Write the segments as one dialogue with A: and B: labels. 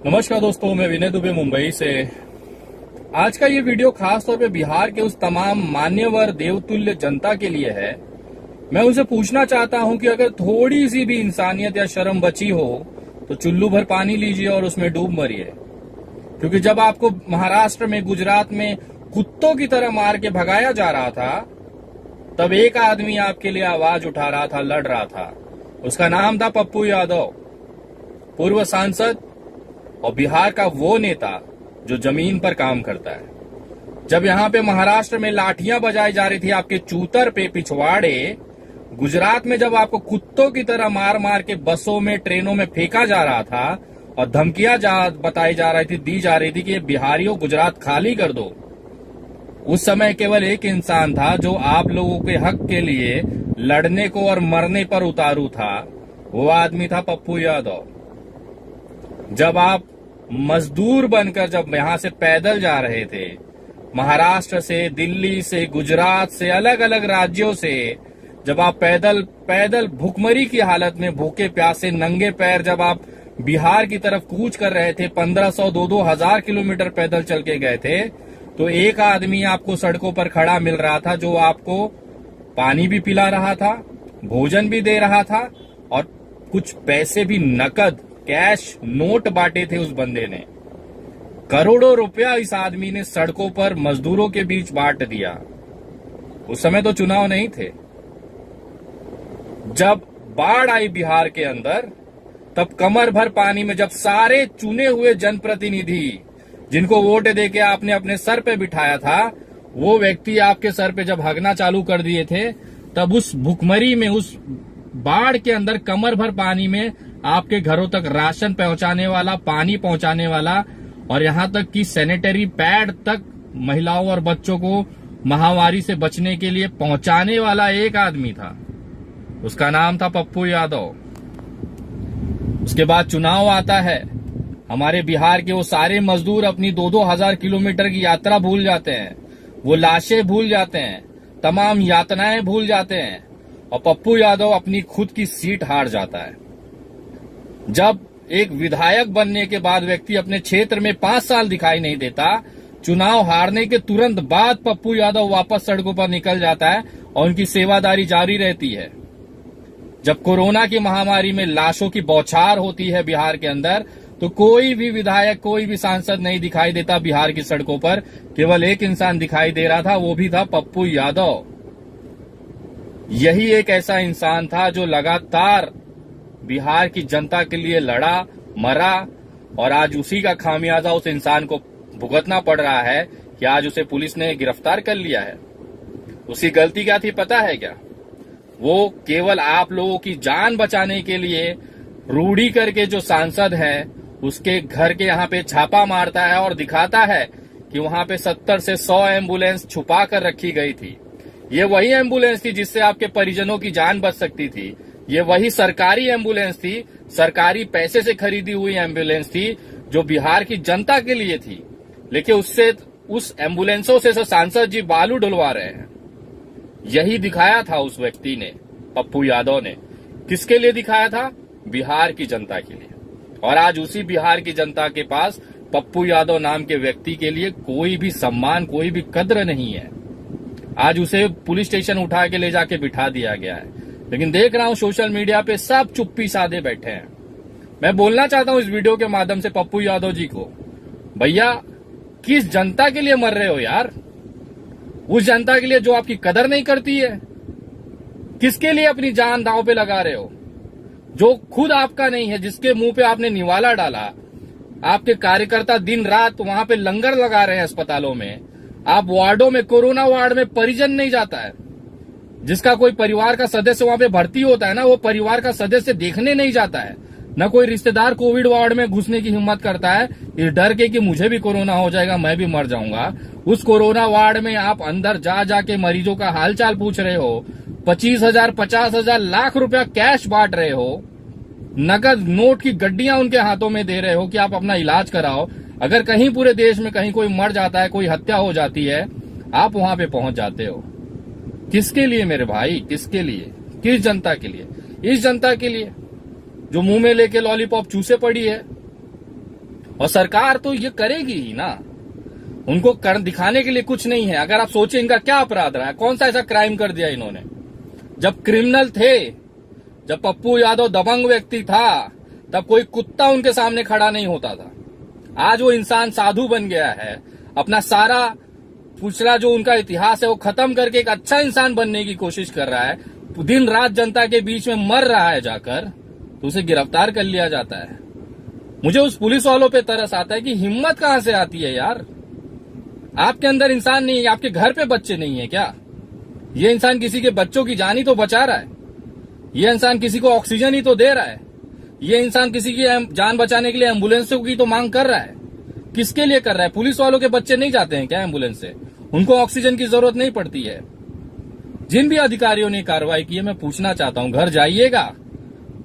A: नमस्कार दोस्तों, मैं विनय दुबे मुंबई से। आज का ये वीडियो खास तौर पे बिहार के उस तमाम मान्यवर देवतुल्य जनता के लिए है। मैं उनसे पूछना चाहता हूं कि अगर थोड़ी सी भी इंसानियत या शर्म बची हो तो चुल्लू भर पानी लीजिए और उसमें डूब मरिए। क्योंकि जब आपको महाराष्ट्र में, गुजरात में कुत्तों की तरह मार के भगाया जा रहा था, तब एक आदमी आपके लिए आवाज उठा रहा था, लड़ रहा था। उसका नाम था पप्पू यादव, पूर्व सांसद और बिहार का वो नेता जो जमीन पर काम करता है। जब यहाँ पे महाराष्ट्र में लाठियां बजाई जा रही थी आपके चूतर पे पिछवाड़े, गुजरात में जब आपको कुत्तों की तरह मार मार के बसों में, ट्रेनों में फेंका जा रहा था और धमकियां बताई जा रही थी, दी जा रही थी कि बिहारियों गुजरात खाली कर दो, उस समय केवल एक इंसान था जो आप लोगों के हक के लिए लड़ने को और मरने पर उतारू था। वो आदमी था पप्पू यादव। जब आप मजदूर बनकर जब यहां से पैदल जा रहे थे, महाराष्ट्र से, दिल्ली से, गुजरात से, अलग अलग राज्यों से, जब आप पैदल भूखमरी की हालत में, भूखे प्यासे नंगे पैर जब आप बिहार की तरफ कूच कर रहे थे, 1500 2-2000 किलोमीटर पैदल चल के गए थे, तो एक आदमी आपको सड़कों पर खड़ा मिल रहा था जो आपको पानी भी पिला रहा था, भोजन भी दे रहा था और कुछ पैसे भी, नकद कैश नोट बांटे थे उस बंदे ने। करोड़ों रुपया इस आदमी ने सड़कों पर मजदूरों के बीच बांट दिया। उस समय तो चुनाव नहीं थे। जब बाढ़ आई बिहार के अंदर, तब कमर भर पानी में जब सारे चुने हुए जनप्रतिनिधि जिनको वोट देके आपने अपने सर पे बिठाया था, वो व्यक्ति आपके सर पे जब हगना चालू कर दिए थे, तब उस भुखमरी में, उस बाढ़ के अंदर कमर भर पानी में आपके घरों तक राशन पहुंचाने वाला, पानी पहुंचाने वाला और यहां तक कि सैनिटरी पैड तक महिलाओं और बच्चों को महामारी से बचने के लिए पहुंचाने वाला एक आदमी था। उसका नाम था पप्पू यादव। उसके बाद चुनाव आता है। हमारे बिहार के वो सारे मजदूर अपनी 2-2 हजार किलोमीटर की यात्रा भूल जाते हैं, वो लाशें भूल जाते हैं, तमाम यातनाएं भूल जाते हैं और पप्पू यादव अपनी खुद की सीट हार जाता है। जब एक विधायक बनने के बाद व्यक्ति अपने क्षेत्र में 5 साल दिखाई नहीं देता, चुनाव हारने के तुरंत बाद पप्पू यादव वापस सड़कों पर निकल जाता है और उनकी सेवादारी जारी रहती है। जब कोरोना की महामारी में लाशों की बौछार होती है बिहार के अंदर, तो कोई भी विधायक, कोई भी सांसद नहीं दिखाई देता बिहार की सड़कों पर। केवल एक इंसान दिखाई दे रहा था, वो भी था पप्पू यादव। यही एक ऐसा इंसान था जो लगातार बिहार की जनता के लिए लड़ा, मरा और आज उसी का खामियाजा उस इंसान को भुगतना पड़ रहा है कि आज उसे पुलिस ने गिरफ्तार कर लिया है। उसकी गलती क्या थी पता है क्या? वो केवल आप लोगों की जान बचाने के लिए रूढ़ी करके जो सांसद है, उसके घर के यहाँ पे छापा मारता है और दिखाता है कि वहां पे 70 से 100 एम्बुलेंस छुपा कर रखी गई थी। ये वही एम्बुलेंस थी जिससे आपके परिजनों की जान बच सकती थी। ये वही सरकारी एम्बुलेंस थी, सरकारी पैसे से खरीदी हुई एम्बुलेंस थी जो बिहार की जनता के लिए थी। लेकिन उस एम्बुलेंसों से सांसद जी बालू डुलवा रहे हैं। यही दिखाया था उस व्यक्ति ने, पप्पू यादव ने। किसके लिए दिखाया था? बिहार की जनता के लिए। और आज उसी बिहार की जनता के पास पप्पू यादव नाम के व्यक्ति के लिए कोई भी सम्मान, कोई भी कद्र नहीं है। आज उसे पुलिस स्टेशन उठा के ले जाके बिठा दिया गया है। लेकिन देख रहा हूं सोशल मीडिया पे सब चुप्पी साधे बैठे हैं। मैं बोलना चाहता हूं इस वीडियो के माध्यम से पप्पू यादव जी को, भैया किस जनता के लिए मर रहे हो यार? उस जनता के लिए जो आपकी कदर नहीं करती है? किसके लिए अपनी जान दांव पे लगा रहे हो? जो खुद आपका नहीं है, जिसके मुंह पे आपने निवाला डाला। आपके कार्यकर्ता दिन रात वहां पे लंगर लगा रहे हैं अस्पतालों में। आप वार्डों में, कोरोना वार्ड में परिजन नहीं जाता है। जिसका कोई परिवार का सदस्य वहां पे भर्ती होता है ना, वो परिवार का सदस्य देखने नहीं जाता है। न कोई रिश्तेदार कोविड वार्ड में घुसने की हिम्मत करता है इस डर के कि मुझे भी कोरोना हो जाएगा, मैं भी मर जाऊंगा। उस कोरोना वार्ड में आप अंदर जा जाके मरीजों का हालचाल पूछ रहे हो, 25,000, 50,000, लाख रुपया कैश बांट रहे हो, नकद नोट की गड्डियां उनके हाथों में दे रहे हो कि आप अपना इलाज कराओ। अगर कहीं पूरे देश में कहीं कोई मर जाता है, कोई हत्या हो जाती है, आप वहां पे पहुंच जाते हो। किसके लिए मेरे भाई? किसके लिए? किस जनता के लिए? इस जनता के लिए जो मुंह में लेके लॉलीपॉप चूसे पड़ी है। और सरकार तो ये करेगी ही ना। उनको दिखाने के लिए कुछ नहीं है। अगर आप सोचें इनका क्या अपराध रहा है, कौन सा ऐसा क्राइम कर दिया इन्होंने। जब क्रिमिनल थे, जब पप्पू यादव दबंग व्यक्ति था, तब कोई कुत्ता उनके सामने खड़ा नहीं होता था। आज वो इंसान साधु बन गया है, अपना सारा पिछला जो उनका इतिहास है वो खत्म करके एक अच्छा इंसान बनने की कोशिश कर रहा है, दिन रात जनता के बीच में मर रहा है जाकर, तो उसे गिरफ्तार कर लिया जाता है। मुझे उस पुलिस वालों पे तरस आता है कि हिम्मत कहां से आती है यार। आपके अंदर इंसान नहीं है, आपके घर पे बच्चे नहीं है क्या? ये इंसान किसी के बच्चों की जान ही तो बचा रहा है, ये इंसान किसी को ऑक्सीजन ही तो दे रहा है, ये इंसान किसी की जान बचाने के लिए एम्बुलेंसों की तो मांग कर रहा है। किसके लिए कर रहा है? पुलिस वालों के बच्चे नहीं जाते हैं क्या एम्बुलेंस से? उनको ऑक्सीजन की जरूरत नहीं पड़ती है। जिन भी अधिकारियों ने कार्रवाई की है, मैं पूछना चाहता हूं, घर जाइएगा,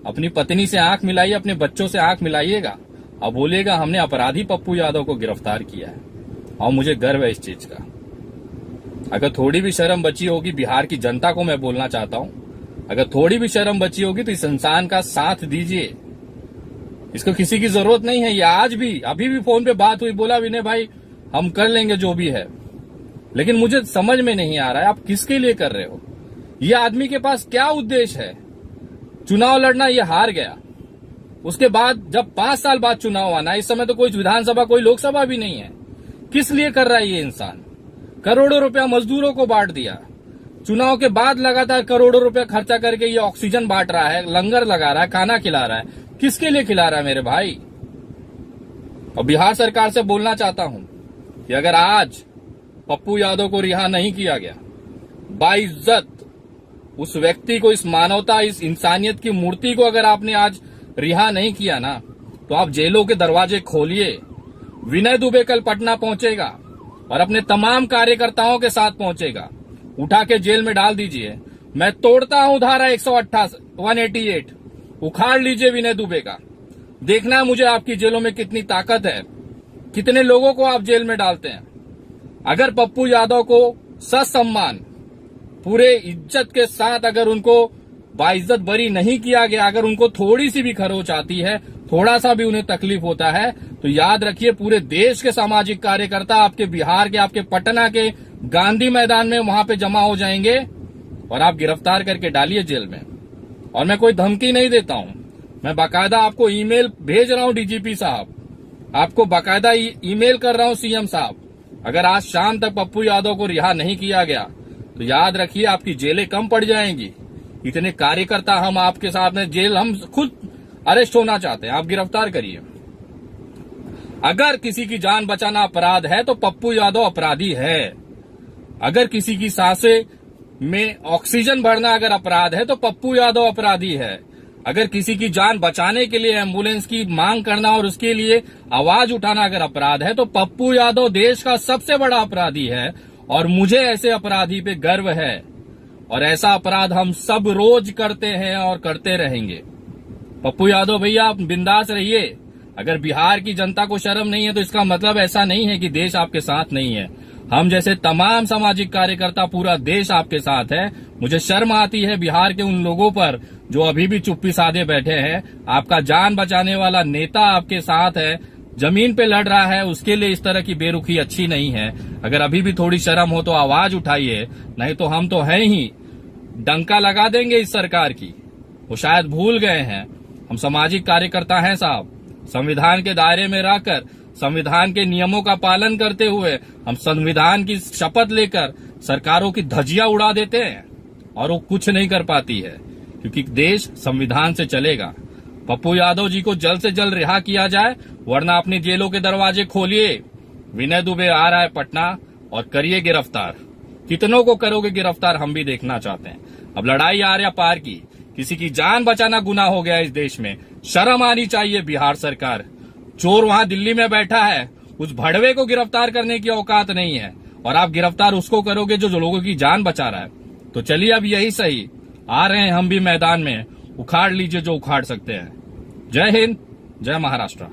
A: अपनी पत्नी से आंख मिलाइए, अपने बच्चों से आंख मिलाइएगा और बोलिएगा हमने अपराधी पप्पू यादव को गिरफ्तार किया है। और मुझे गर्व है इस चीज का। अगर थोड़ी भी शर्म बची होगी, बिहार की जनता को मैं बोलना चाहता हूं, अगर थोड़ी भी शर्म बची होगी तो इस इंसान का साथ दीजिए। इसको किसी की जरूरत नहीं है। ये आज भी, अभी भी फोन पे बात हुई, बोला विनय भाई हम कर लेंगे जो भी है, लेकिन मुझे समझ में नहीं आ रहा है आप किसके लिए कर रहे हो। ये आदमी के पास क्या उद्देश्य है? चुनाव लड़ना, ये हार गया, उसके बाद जब 5 साल बाद चुनाव आना, इस समय तो कोई विधानसभा कोई लोकसभा भी नहीं है। किस लिए कर रहा है ये इंसान? करोड़ों रुपया मजदूरों को बांट दिया, चुनाव के बाद लगातार करोड़ों रुपया खर्चा करके ये ऑक्सीजन बांट रहा है, लंगर लगा रहा है, खाना खिला रहा है। किसके लिए खिला रहा है मेरे भाई? और बिहार सरकार से बोलना चाहता हूं कि अगर आज पप्पू यादव को रिहा नहीं किया गया, बाइज्जत उस व्यक्ति को, इस मानवता, इस इंसानियत की मूर्ति को अगर आपने आज रिहा नहीं किया ना, तो आप जेलों के दरवाजे खोलिए। विनय दुबे कल पटना पहुंचेगा और अपने तमाम कार्यकर्ताओं के साथ पहुंचेगा, उठा के जेल में डाल दीजिए। मैं तोड़ता हूं धारा 188, उखाड़ लीजिए विनय दुबे का। देखना मुझे आपकी जेलों में कितनी ताकत है, कितने लोगों को आप जेल में डालते हैं। अगर पप्पू यादव को ससम्मान, पूरे इज्जत के साथ अगर उनको बाइज्जत बरी नहीं किया गया, अगर उनको थोड़ी सी भी खरोच आती है, थोड़ा सा भी उन्हें तकलीफ होता है, तो याद रखिए पूरे देश के सामाजिक कार्यकर्ता आपके बिहार के, आपके पटना के गांधी मैदान में वहां पे जमा हो जाएंगे और आप गिरफ्तार करके डालिए जेल में। और मैं कोई धमकी नहीं देता हूं, मैं बाकायदा आपको ईमेल भेज रहा हूं डीजीपी साहब, आपको बाकायदा ईमेल कर रहा हूं सीएम साहब। अगर आज शाम तक पप्पू यादव को रिहा नहीं किया गया तो याद रखिए आपकी जेलें कम पड़ जाएंगी। इतने कार्यकर्ता हम आपके साथ में, जेल हम खुद अरेस्ट होना चाहते हैं, आप गिरफ्तार करिए। अगर किसी की जान बचाना अपराध है तो पप्पू यादव अपराधी है। अगर किसी की सांसें में ऑक्सीजन भरना अगर अपराध है तो पप्पू यादव अपराधी है। अगर किसी की जान बचाने के लिए एम्बुलेंस की मांग करना और उसके लिए आवाज उठाना अगर अपराध है तो पप्पू यादव देश का सबसे बड़ा अपराधी है। और मुझे ऐसे अपराधी पे गर्व है और ऐसा अपराध हम सब रोज करते हैं और करते रहेंगे। पप्पू यादव भैया आप बिंदास रहिए। अगर बिहार की जनता को शर्म नहीं है तो इसका मतलब ऐसा नहीं है कि देश आपके साथ नहीं है। हम जैसे तमाम सामाजिक कार्यकर्ता, पूरा देश आपके साथ है। मुझे शर्म आती है बिहार के उन लोगों पर जो अभी भी चुप्पी साधे बैठे हैं। आपका जान बचाने वाला नेता आपके साथ है, जमीन पे लड़ रहा है, उसके लिए इस तरह की बेरुखी अच्छी नहीं है। अगर अभी भी थोड़ी शर्म हो तो आवाज उठाइए, नहीं तो हम तो हैं ही, डंका लगा देंगे इस सरकार की। वो शायद भूल गए हैं हम सामाजिक कार्यकर्ता हैं साहब। संविधान के दायरे में रहकर, संविधान के नियमों का पालन करते हुए हम संविधान की शपथ लेकर सरकारों की धज्जियां उड़ा देते हैं और वो कुछ नहीं कर पाती है, क्योंकि देश संविधान से चलेगा। पप्पू यादव जी को जल्द से जल्द रिहा किया जाए, वरना अपनी जेलों के दरवाजे खोलिए। विनय दुबे आ रहा है पटना और करिए गिरफ्तार। कितनों को करोगे गिरफ्तार, हम भी देखना चाहते हैं। अब लड़ाई आर्या पार की, किसी की जान बचाना गुनाह हो गया इस देश में। शर्म आनी चाहिए बिहार सरकार। चोर वहां दिल्ली में बैठा है, उस भड़वे को गिरफ्तार करने की औकात नहीं है और आप गिरफ्तार उसको करोगे जो लोगों की जान बचा रहा है। तो चलिए अब यही सही, आ रहे हैं हम भी मैदान में, उखाड़ लीजिए जो उखाड़ सकते हैं। जय हिंद, जय महाराष्ट्र।